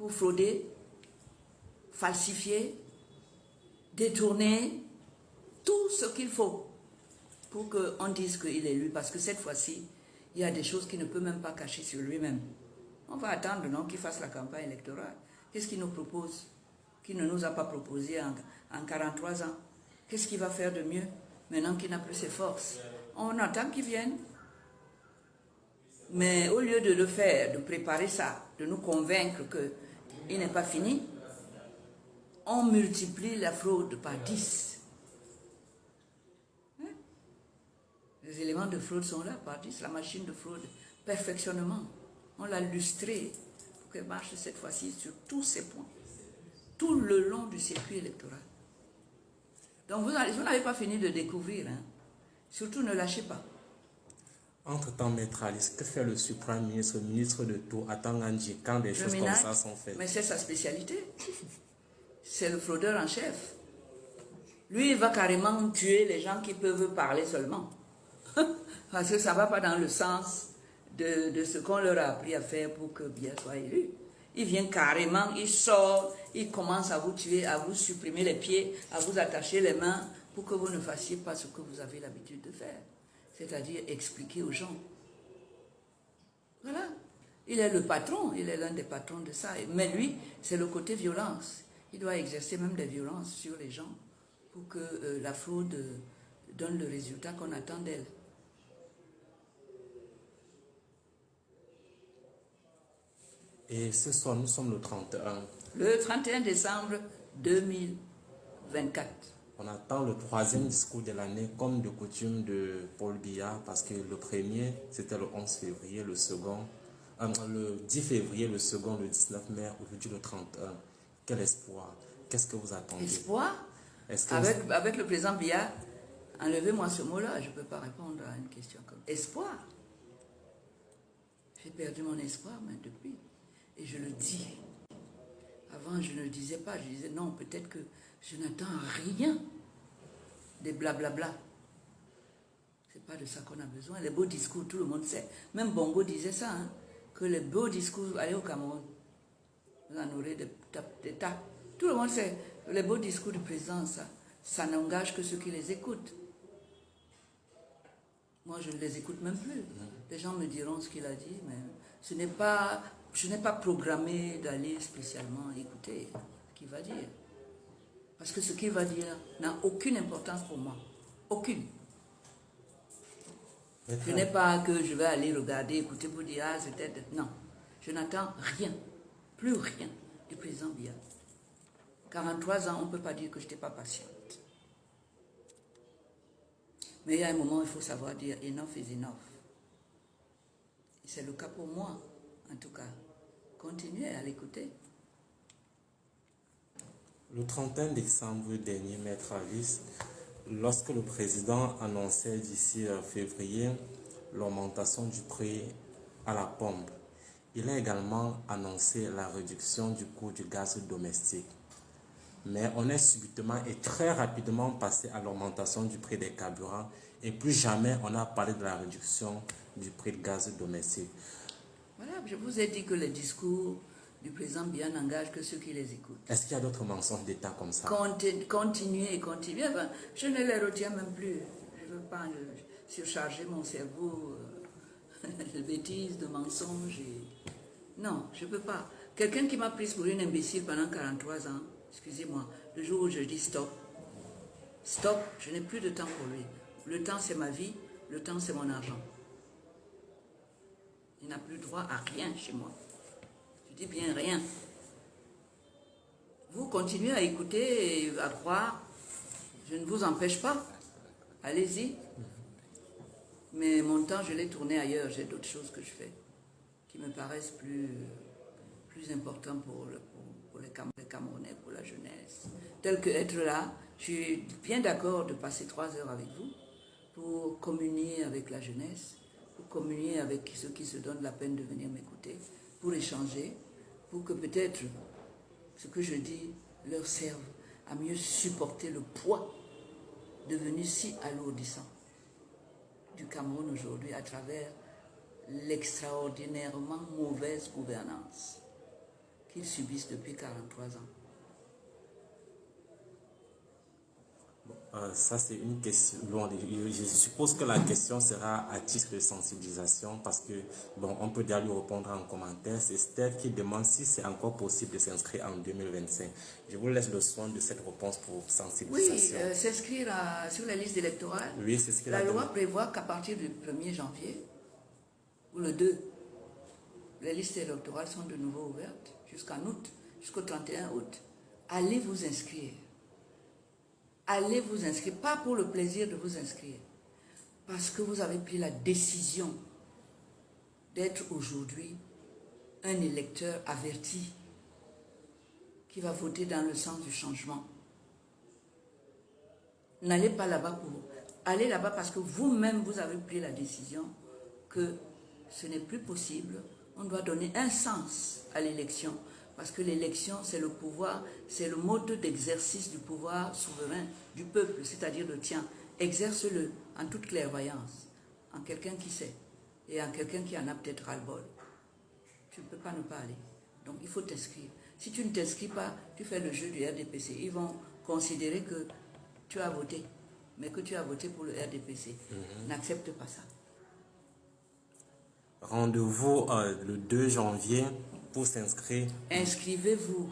pour frauder, falsifier, détourner, tout ce qu'il faut pour qu'on dise qu'il est lui. Parce que cette fois-ci, il y a des choses qu'il ne peut même pas cacher sur lui-même. On va attendre, non, qu'il fasse la campagne électorale. Qu'est-ce qu'il nous propose? Qu'il ne nous a pas proposé en 43 ans. Qu'est-ce qu'il va faire de mieux maintenant qu'il n'a plus ses forces? On attend qu'il vienne. Mais au lieu de le faire, de préparer ça, de nous convaincre qu'il n'est pas fini, on multiplie la fraude par 10. Hein? Les éléments de fraude sont là par 10. La machine de fraude, perfectionnement. On l'a lustrée pour qu'elle marche cette fois-ci sur tous ces points. Tout le long du circuit électoral. Donc vous n'avez pas fini de découvrir. Hein? Surtout ne lâchez pas. Entre-temps, Maître Alice, que fait le suprême ministre, ministre de tout, à Tangandji, quand des choses comme ça sont faites? Mais c'est sa spécialité. C'est le fraudeur en chef. Lui, il va carrément tuer les gens qui peuvent parler seulement. Parce que ça ne va pas dans le sens de ce qu'on leur a appris à faire pour que Biya soit élu. Il vient carrément, il sort, il commence à vous tuer, à vous supprimer les pieds, à vous attacher les mains pour que vous ne fassiez pas ce que vous avez l'habitude de faire. C'est-à-dire expliquer aux gens. Voilà. Il est le patron, il est l'un des patrons de ça. Mais lui, c'est le côté violence. Il doit exercer même des violences sur les gens pour que la fraude donne le résultat qu'on attend d'elle. Et ce soir, nous sommes le 31. Le 31 décembre 2024. On attend le troisième discours de l'année, comme de coutume, de Paul Biya, parce que le premier, c'était le 11 février, le second, le 10 février, le second, le 19 mai, aujourd'hui le 31. Quel espoir? Qu'est-ce que vous attendez? Espoir? Avec le président Biya, enlevez-moi ce mot-là, je ne peux pas répondre à une question comme espoir. J'ai perdu mon espoir, mais depuis. Et je le dis. Avant, je ne le disais pas. Je disais non, peut-être que je n'attends rien des blablabla. C'est pas de ça qu'on a besoin. Les beaux discours, tout le monde sait. Même Bongo disait ça, hein, que les beaux discours, allez au Cameroun, vous en aurez des tas. Tout le monde sait. Les beaux discours du président, ça n'engage que ceux qui les écoutent. Moi, je ne les écoute même plus. Les gens me diront ce qu'il a dit, mais je n'ai pas programmé d'aller spécialement écouter ce qu'il va dire. Parce que ce qu'il va dire n'a aucune importance pour moi. Aucune. Je n'ai pas que je vais aller regarder, écouter pour dire, ah, c'était... Non. Je n'attends rien. Plus rien du président Biya. 43 ans, on ne peut pas dire que je n'étais pas patiente. Mais il y a un moment où il faut savoir dire enough is enough. Et c'est le cas pour moi, en tout cas. Continuez à l'écouter. Le 31 décembre dernier, Maître Alice, lorsque le président annonçait d'ici février l'augmentation du prix à la pompe, il a également annoncé la réduction du coût du gaz domestique. Mais on est subitement et très rapidement passé à l'augmentation du prix des carburants et plus jamais on a parlé de la réduction du prix de gaz domestique. Voilà, je vous ai dit que les discours du président Biya n'engagent que ceux qui les écoutent. Est-ce qu'il y a d'autres mensonges d'État comme ça? Continuez. Enfin, je ne les retiens même plus. Je ne veux pas surcharger mon cerveau de bêtises, de mensonges. Non, je ne peux pas. Quelqu'un qui m'a prise pour une imbécile pendant 43 ans, excusez-moi, le jour où je dis stop, je n'ai plus de temps pour lui. Le temps, c'est ma vie, le temps, c'est mon argent. Il n'a plus droit à rien chez moi. Je dis bien rien. Vous continuez à écouter et à croire, je ne vous empêche pas. Allez-y. Mais mon temps, je l'ai tourné ailleurs. J'ai d'autres choses que je fais qui me paraissent plus importantes pour les Camerounais, pour la jeunesse. Tel que être là, je suis bien d'accord de passer 3 heures avec vous pour communier avec la jeunesse, pour communier avec ceux qui se donnent la peine de venir m'écouter, pour échanger, pour que peut-être ce que je dis leur serve à mieux supporter le poids devenu si alourdissant du Cameroun aujourd'hui à travers l'extraordinairement mauvaise gouvernance qu'ils subissent depuis 43 ans. Ça, c'est une question. Bon, je suppose que la question sera à titre de sensibilisation parce que, bon, on peut déjà lui répondre en commentaire. C'est Steph qui demande si c'est encore possible de s'inscrire en 2025. Je vous laisse le soin de cette réponse pour Oui, sensibilisation. s'inscrire sur la liste électorale. Oui, c'est ce qu'il La a loi demandé. prévoit qu'à partir du 1er janvier, ou le 2, les listes électorales sont de nouveau ouvertes jusqu'en août, jusqu'au 31 août. Allez vous inscrire. Allez vous inscrire, pas pour le plaisir de vous inscrire, parce que vous avez pris la décision d'être aujourd'hui un électeur averti qui va voter dans le sens du changement. N'allez pas là-bas pour... Allez là-bas parce que vous-même, vous avez pris la décision que ce n'est plus possible. On doit donner un sens à l'élection. Parce que l'élection, c'est le pouvoir, c'est le mode d'exercice du pouvoir souverain du peuple. C'est-à-dire de tiens, exerce-le en toute clairvoyance, en quelqu'un qui sait, et en quelqu'un qui en a peut-être ras-le-bol. Tu ne peux pas ne pas aller. Donc il faut t'inscrire. Si tu ne t'inscris pas, tu fais le jeu du RDPC. Ils vont considérer que tu as voté, mais que tu as voté pour le RDPC. N'accepte pas ça. Rendez-vous le 2 janvier pour s'inscrire. Inscrivez-vous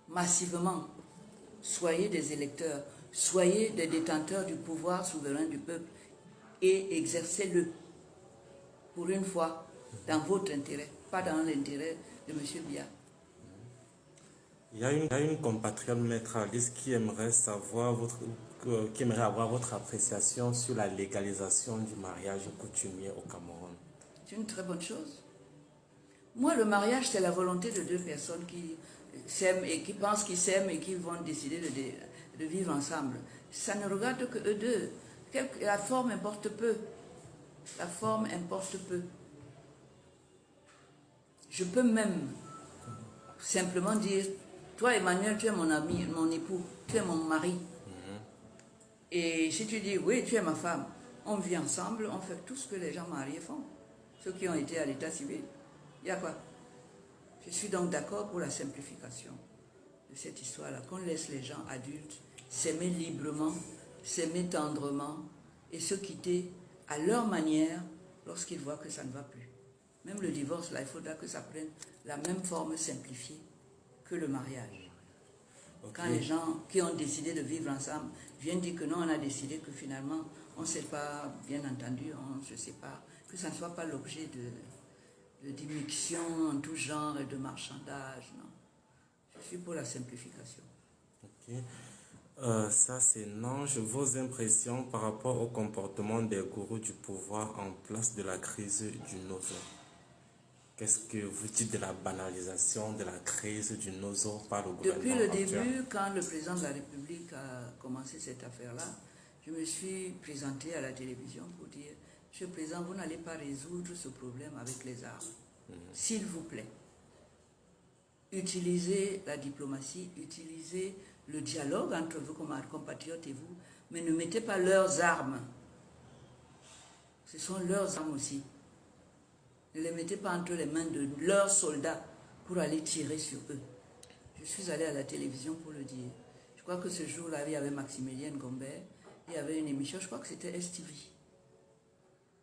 massivement. Soyez des électeurs. Soyez des détenteurs du pouvoir souverain du peuple et exercez-le pour une fois dans votre intérêt, pas dans l'intérêt de M. Biya. Il y a une compatriote, Maître Alice, qui aimerait avoir votre appréciation sur la légalisation du mariage coutumier au Cameroun. C'est une très bonne chose. Moi, le mariage, c'est la volonté de deux personnes qui s'aiment et qui pensent qu'ils s'aiment et qui vont décider de vivre ensemble. Ça ne regarde que eux deux. La forme importe peu. La forme importe peu. Je peux même simplement dire, toi Emmanuel, tu es mon ami, mon époux, tu es mon mari. Et si tu dis, oui, tu es ma femme, on vit ensemble, on fait tout ce que les gens mariés font. Ceux qui ont été à l'état civil. Il y a quoi? Je suis donc d'accord pour la simplification de cette histoire-là, qu'on laisse les gens adultes s'aimer librement, s'aimer tendrement et se quitter à leur manière lorsqu'ils voient que ça ne va plus. Même le divorce, là, il faudra que ça prenne la même forme simplifiée que le mariage. Okay. Quand les gens qui ont décidé de vivre ensemble viennent dire que non, on a décidé que finalement, on ne s'est pas bien entendu, on ne se sépare, que ça ne soit pas l'objet de d'immixtion en tout genre et de marchandage, non. Je suis pour la simplification. Ok. Ça, c'est Nange. Vos impressions par rapport au comportement des gourous du pouvoir en place de la crise du Nozo. Qu'est-ce que vous dites de la banalisation de la crise du Nozo par le gouvernement Depuis le actuel? début, quand le président de la République a commencé cette affaire-là, je me suis présentée à la télévision pour dire, Monsieur le Président, vous n'allez pas résoudre ce problème avec les armes. S'il vous plaît, utilisez la diplomatie, utilisez le dialogue entre vous comme compatriotes et vous, mais ne mettez pas leurs armes. Ce sont leurs armes aussi. Ne les mettez pas entre les mains de leurs soldats pour aller tirer sur eux. Je suis allée à la télévision pour le dire. Je crois que ce jour-là, il y avait Maximilien Gombert, il y avait une émission, je crois que c'était STV.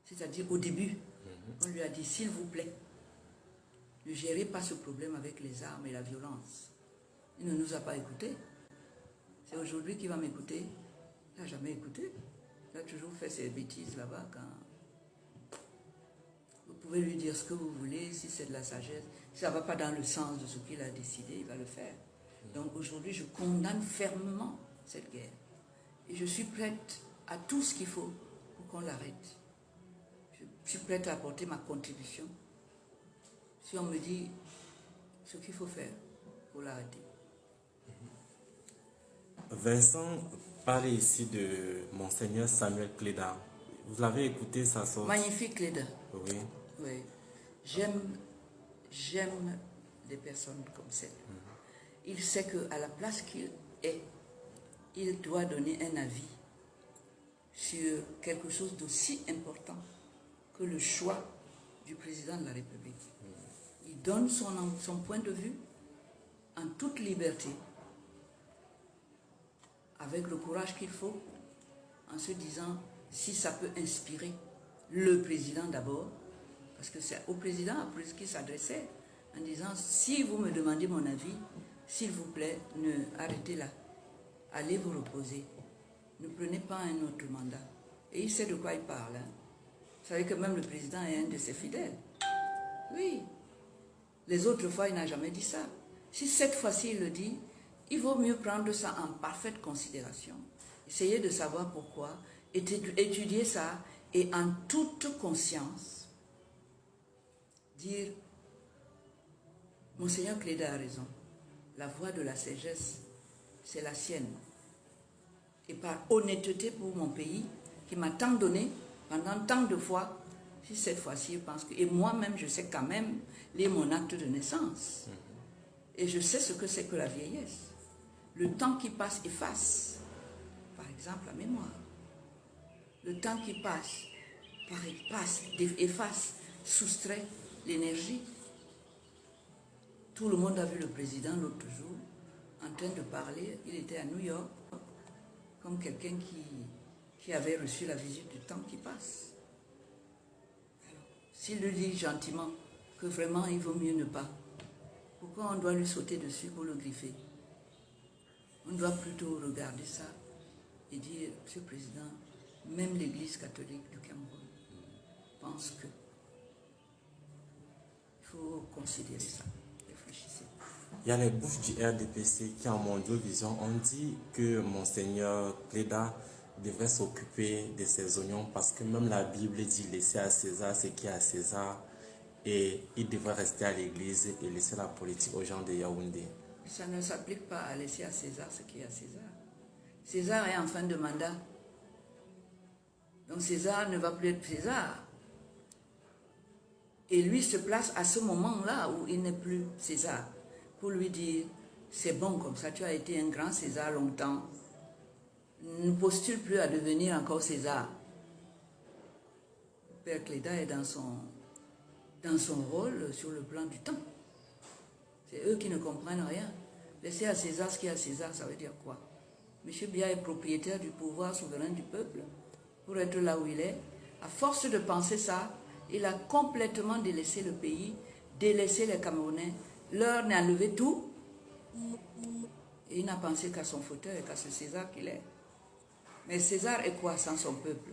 C'est-à-dire au début, on lui a dit, s'il vous plaît, ne gérez pas ce problème avec les armes et la violence. Il ne nous a pas écoutés. C'est aujourd'hui qu'il va m'écouter. Il n'a jamais écouté. Il a toujours fait ses bêtises là-bas. Vous pouvez lui dire ce que vous voulez, si c'est de la sagesse. Si ça ne va pas dans le sens de ce qu'il a décidé, il va le faire. Donc aujourd'hui, je condamne fermement cette guerre. Et je suis prête à tout ce qu'il faut pour qu'on l'arrête. Je suis prête à apporter ma contribution. Si on me dit ce qu'il faut faire pour l'arrêter. Vincent parle ici de Monseigneur Samuel Cléda. Vous l'avez écouté, sa sorte? Magnifique Cléda. Oui. Oui. J'aime des personnes comme celle. Il sait qu'à la place qu'il est, il doit donner un avis sur quelque chose d'aussi important que le choix du président de la République. Il donne son point de vue en toute liberté, avec le courage qu'il faut, en se disant si ça peut inspirer le président d'abord, parce que c'est au président après qu'il s'adressait, en disant si vous me demandez mon avis, s'il vous plaît, arrêtez là, allez vous reposer, ne prenez pas un autre mandat. Et il sait de quoi il parle. Hein. Vous savez que même le président est un de ses fidèles. Oui. Les autres fois, il n'a jamais dit ça. Si cette fois-ci il le dit, il vaut mieux prendre ça en parfaite considération. Essayer de savoir pourquoi, étudier ça et en toute conscience, dire, Monseigneur Cléda a raison, la voie de la sagesse, c'est la sienne. Et par honnêteté pour mon pays, qui m'a tant donné, pendant tant de fois, si cette fois-ci, je pense que... Et moi-même, je sais quand même lire mon acte de naissance. Et je sais ce que c'est que la vieillesse. Le temps qui passe efface, par exemple, la mémoire. Le temps qui passe, efface, soustrait l'énergie. Tout le monde a vu le président l'autre jour en train de parler. Il était à New York, comme quelqu'un qui avait reçu la visite du temps qui passe. S'il le dit gentiment que vraiment il vaut mieux ne pas, pourquoi on doit lui sauter dessus pour le griffer? On doit plutôt regarder ça et dire, Monsieur le Président, même l'Église catholique du Cameroun pense que il faut considérer ça. Réfléchissez. Il y a les bouches du RDPC qui, en Mondiovision, ont dit que Monseigneur Cléda devrait s'occuper de ses oignons parce que même la Bible dit laisser à César ce qui est à César et il devrait rester à l'église et laisser la politique aux gens de Yaoundé. Ça ne s'applique pas à laisser à César ce qui est à César. César est en fin de mandat. Donc César ne va plus être César. Et lui se place à ce moment-là où il n'est plus César pour lui dire, c'est bon comme ça, tu as été un grand César longtemps. Ne postule plus à devenir encore César. Le Père Cléda est dans son rôle sur le plan du temps. C'est eux qui ne comprennent rien. Laisser à César ce qui est à César, ça veut dire quoi? Monsieur Biya est propriétaire du pouvoir souverain du peuple pour être là où il est. À force de penser ça, il a complètement délaissé le pays, délaissé les Camerounais, leur a enlevé tout. Et il n'a pensé qu'à son fauteuil et qu'à ce César qu'il est. Mais César est quoi sans son peuple?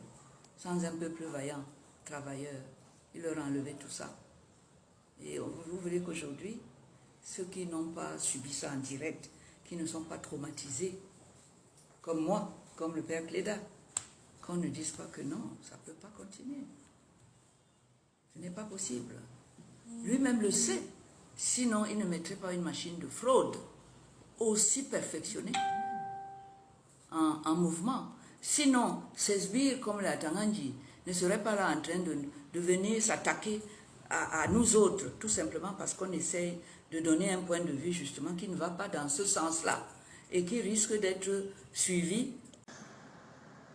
Sans un peuple vaillant, travailleur. Il leur a enlevé tout ça. Et vous verrez qu'aujourd'hui, ceux qui n'ont pas subi ça en direct, qui ne sont pas traumatisés, comme moi, comme le Père Cléda, qu'on ne dise pas que non, ça ne peut pas continuer. Ce n'est pas possible. Lui-même le sait. Sinon, il ne mettrait pas une machine de fraude aussi perfectionnée en mouvement. Sinon, ces sbires comme la Tangandji ne seraient pas là en train de venir s'attaquer à nous autres, tout simplement parce qu'on essaye de donner un point de vue justement qui ne va pas dans ce sens-là et qui risque d'être suivi.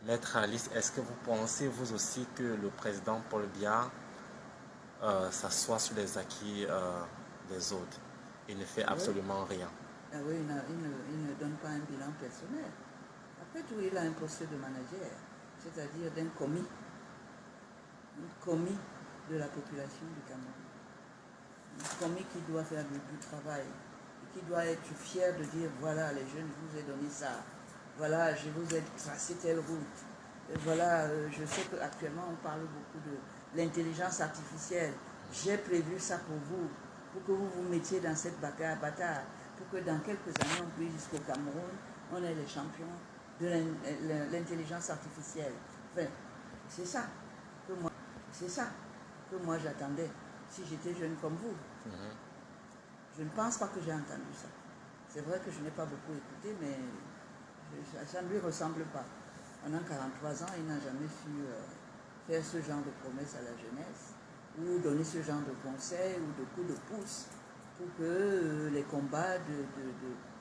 Maître Alice, est-ce que vous pensez vous aussi que le président Paul Biya s'assoit sur les acquis des autres et ne fait absolument rien? Ah oui, il ne donne pas un bilan personnel. Après tout, il a un poste de manager, c'est-à-dire d'un commis de la population du Cameroun. Un commis qui doit faire du travail, et qui doit être fier de dire, voilà les jeunes, je vous ai donné ça, voilà, je vous ai tracé telle route, et voilà, je sais qu'actuellement on parle beaucoup de l'intelligence artificielle, j'ai prévu ça pour que vous vous mettiez dans cette bataille, pour que dans quelques années on puisse jusqu'au Cameroun, on est les champions de l'intelligence artificielle. Enfin, c'est ça que moi j'attendais si j'étais jeune comme vous. Je ne pense pas que j'ai entendu ça. C'est vrai que je n'ai pas beaucoup écouté, mais ça ne lui ressemble pas. Pendant 43 ans, il n'a jamais su faire ce genre de promesses à la jeunesse ou donner ce genre de conseils ou de coups de pouce pour que les combats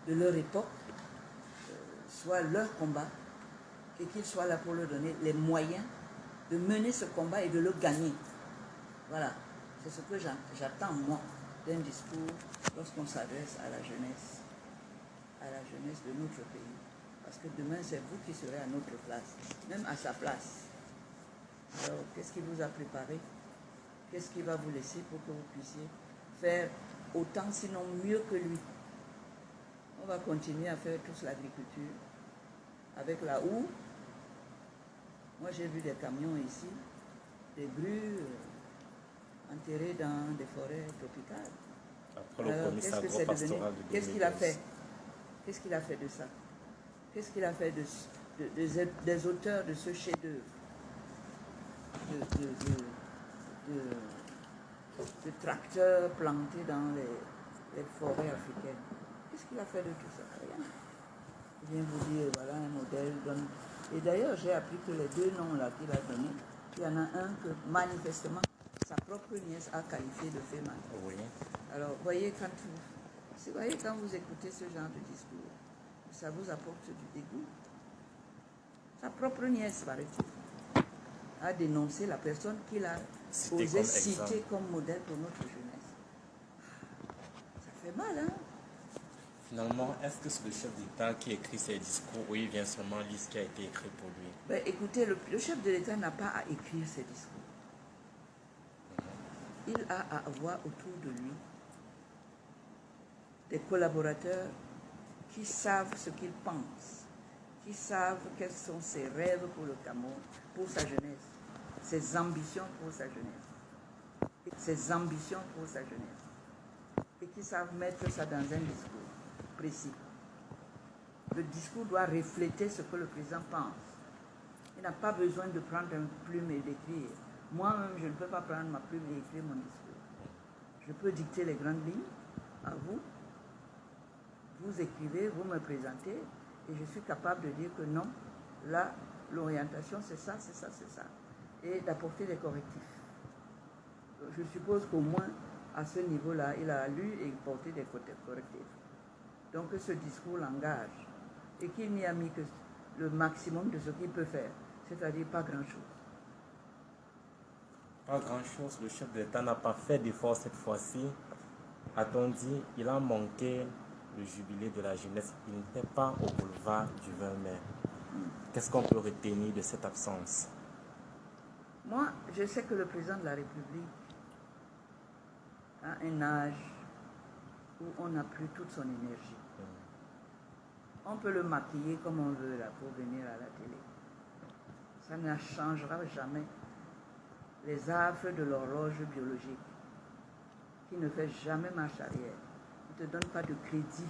de leur époque soient leurs combats et qu'ils soient là pour leur donner les moyens de mener ce combat et de le gagner. Voilà, c'est ce que j'attends moi d'un discours lorsqu'on s'adresse à la jeunesse de notre pays. Parce que demain, c'est vous qui serez à notre place, même à sa place. Alors, qu'est-ce qu'il vous a préparé? Qu'est-ce qu'il va vous laisser pour que vous puissiez faire autant, sinon mieux que lui? On va continuer à faire tous l'agriculture avec la houe. Moi, j'ai vu des camions ici, des grues enterrées dans des forêts tropicales. Après le commissaire agropastoral de 2015. Qu'est-ce qu'il a fait? Qu'est-ce qu'il a fait de ça? Qu'est-ce qu'il a fait des auteurs de ce chef-d'œuvre de tracteurs plantés dans les forêts africaines? Qu'est-ce qu'il a fait de tout ça? Rien. Je viens vous dire, voilà un modèle. Et d'ailleurs, j'ai appris que les deux noms là qu'il a donnés, il y en a un que manifestement sa propre nièce a qualifié de féminin. Oui. Alors, voyez, quand vous écoutez ce genre de discours, ça vous apporte du dégoût. Sa propre nièce, paraît-il, a dénoncé la personne qu'il a osé citer comme modèle pour notre jeunesse. Ça fait mal, hein? Finalement, est-ce que c'est le chef d'État qui écrit ses discours ou il vient seulement lire ce qui a été écrit pour lui? Ben, écoutez, le chef de l'État n'a pas à écrire ses discours. Il a à avoir autour de lui des collaborateurs qui savent ce qu'il pense, qui savent quels sont ses rêves pour le Cameroun, pour sa jeunesse, ses ambitions pour sa jeunesse, et qui savent mettre ça dans un discours précis. Le discours doit refléter ce que le président pense. Il n'a pas besoin de prendre une plume et d'écrire. Moi-même, je ne peux pas prendre ma plume et écrire mon discours. Je peux dicter les grandes lignes à vous. Vous écrivez, vous me présentez, et je suis capable de dire que non, là, l'orientation, c'est ça, c'est ça, c'est ça. Et d'apporter des correctifs. Je suppose qu'au moins, à ce niveau-là, il a lu et porté des correctifs. Donc, ce discours l'engage. Et qu'il n'y a mis que le maximum de ce qu'il peut faire, c'est-à-dire pas grand-chose. Pas grand-chose, le chef de l'État n'a pas fait d'effort cette fois-ci. A-t-on dit, il a manqué le jubilé de la jeunesse. Il n'était pas au boulevard du 20 mai. Qu'est-ce qu'on peut retenir de cette absence? Moi, je sais que le président de la République a un âge où on n'a plus toute son énergie. On peut le maquiller comme on veut là pour venir à la télé. Ça ne changera jamais les affres de l'horloge biologique qui ne fait jamais marche arrière. Ne te donne pas de crédit.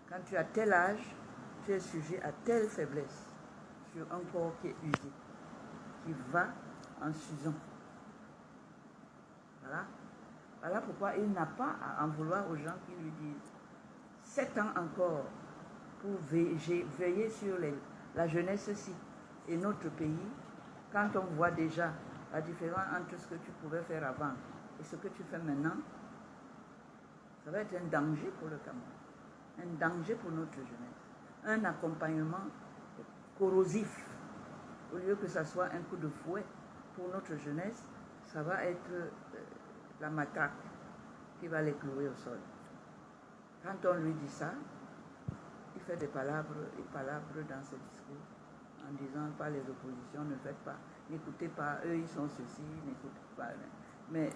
Quand tu as tel âge, tu es sujet à telle faiblesse sur un corps qui est usé, qui va en s'usant. Voilà. Voilà pourquoi il n'a pas à en vouloir aux gens qui lui disent 7 ans encore pour veiller sur la jeunesse-ci et notre pays, quand on voit déjà la différence entre ce que tu pouvais faire avant et ce que tu fais maintenant, ça va être un danger pour le Cameroun, un danger pour notre jeunesse, un accompagnement corrosif. Au lieu que ça soit un coup de fouet pour notre jeunesse, ça va être la matraque qui va les clouer au sol. Quand on lui dit ça, il fait des palabres et palabres dans ses discours en disant pas les oppositions, ne faites pas, n'écoutez pas, eux ils sont ceci, n'écoutez pas. Mais